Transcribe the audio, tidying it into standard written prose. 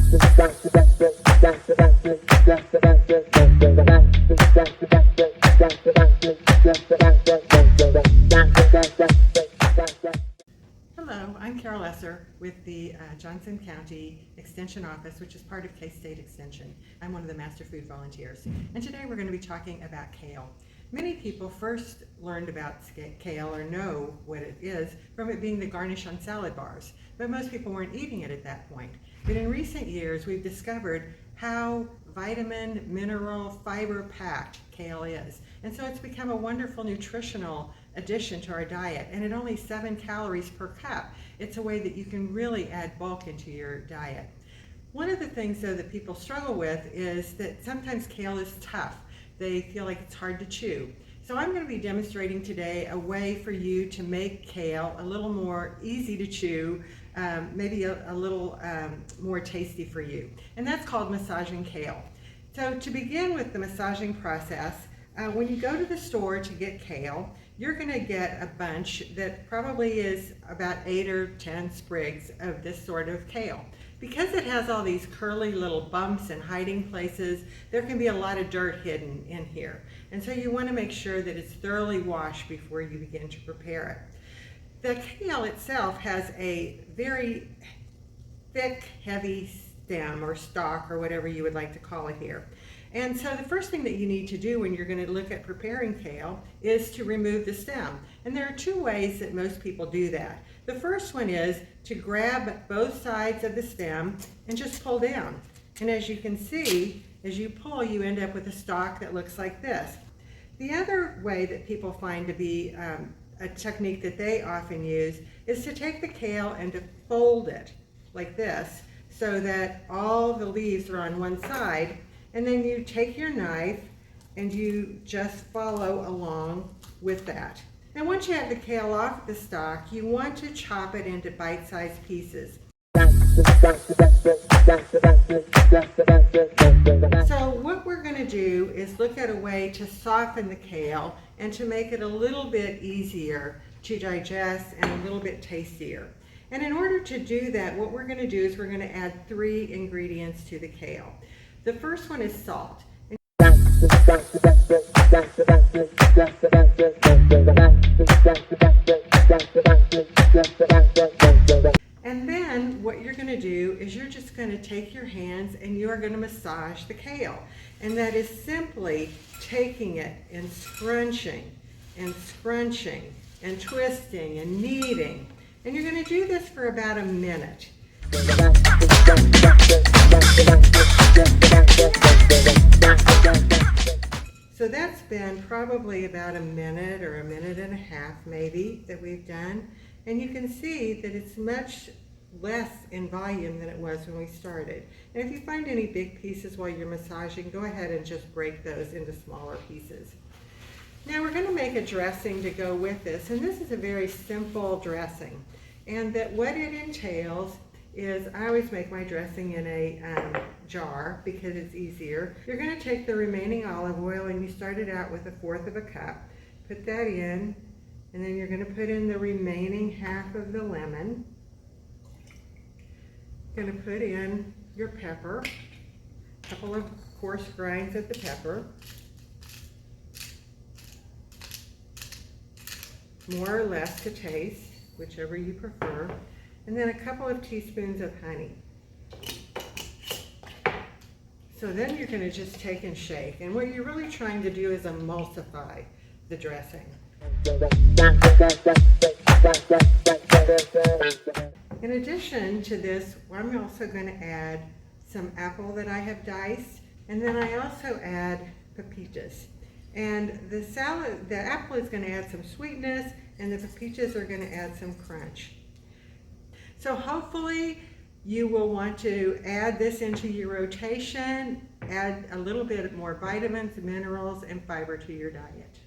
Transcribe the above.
Hello, I'm Carol Esser with the Johnson County Extension Office, which is part of K-State Extension. I'm one of the Master Food Volunteers, and today we're going to be talking about kale. Many people first learned about kale or know what it is from it being the garnish on salad bars, but most people weren't eating it at that point. But in recent years, we've discovered how vitamin, mineral, fiber-packed kale is. And so it's become a wonderful nutritional addition to our diet. And at only 7 calories per cup, it's a way that you can really add bulk into your diet. One of the things, though, that people struggle with is that sometimes kale is tough. They feel like it's hard to chew. So I'm going to be demonstrating today a way for you to make kale a little more easy to chew, maybe a little more tasty for you. And that's called massaging kale. So to begin with the massaging process, when you go to the store to get kale, you're going to get a bunch that probably is about 8 or 10 sprigs of this sort of kale. Because it has all these curly little bumps and hiding places, there can be a lot of dirt hidden in here. And so you want to make sure that it's thoroughly washed before you begin to prepare it. The kale itself has a very thick, heavy stem or stalk or whatever you would like to call it here. And so the first thing that you need to do when you're going to look at preparing kale is to remove the stem. And there are 2 ways that most people do that. The first one is to grab both sides of the stem and just pull down. And as you can see, as you pull, you end up with a stalk that looks like this. The other way that people find to be a technique that they often use is to take the kale and to fold it like this so that all the leaves are on one side. And then you take your knife and you just follow along with that. And once you have the kale off the stalk, you want to chop it into bite-sized pieces. So what we're going to do is look at a way to soften the kale and to make it a little bit easier to digest and a little bit tastier. And in order to do that, what we're going to do is we're going to add 3 ingredients to the kale. The first one is salt. And then what you're going to do is you're just going to take your hands and you are going to massage the kale. And that is simply taking it and scrunching and scrunching and twisting and kneading. And you're going to do this for about a minute. So that's been probably about a minute or a minute and a half maybe that we've done. And you can see that it's much less in volume than it was when we started. And if you find any big pieces while you're massaging, go ahead and just break those into smaller pieces. Now we're going to make a dressing to go with this. And this is a very simple dressing. And that what it entails is I always make my dressing in a jar because it's easier. You're going to take the remaining olive oil and you start it out with 1/4 cup. Put that in, and then you're going to put in the remaining half of the lemon. You're going to put in your pepper, a couple of coarse grinds of the pepper, more or less to taste, whichever you prefer. And then a couple of teaspoons of honey. So then you're going to just take and shake. And what you're really trying to do is emulsify the dressing. In addition to this, I'm also going to add some apple that I have diced. And then I also add pepitas. And the apple is going to add some sweetness, and the pepitas are going to add some crunch. So hopefully you will want to add this into your rotation, add a little bit more vitamins, minerals, and fiber to your diet.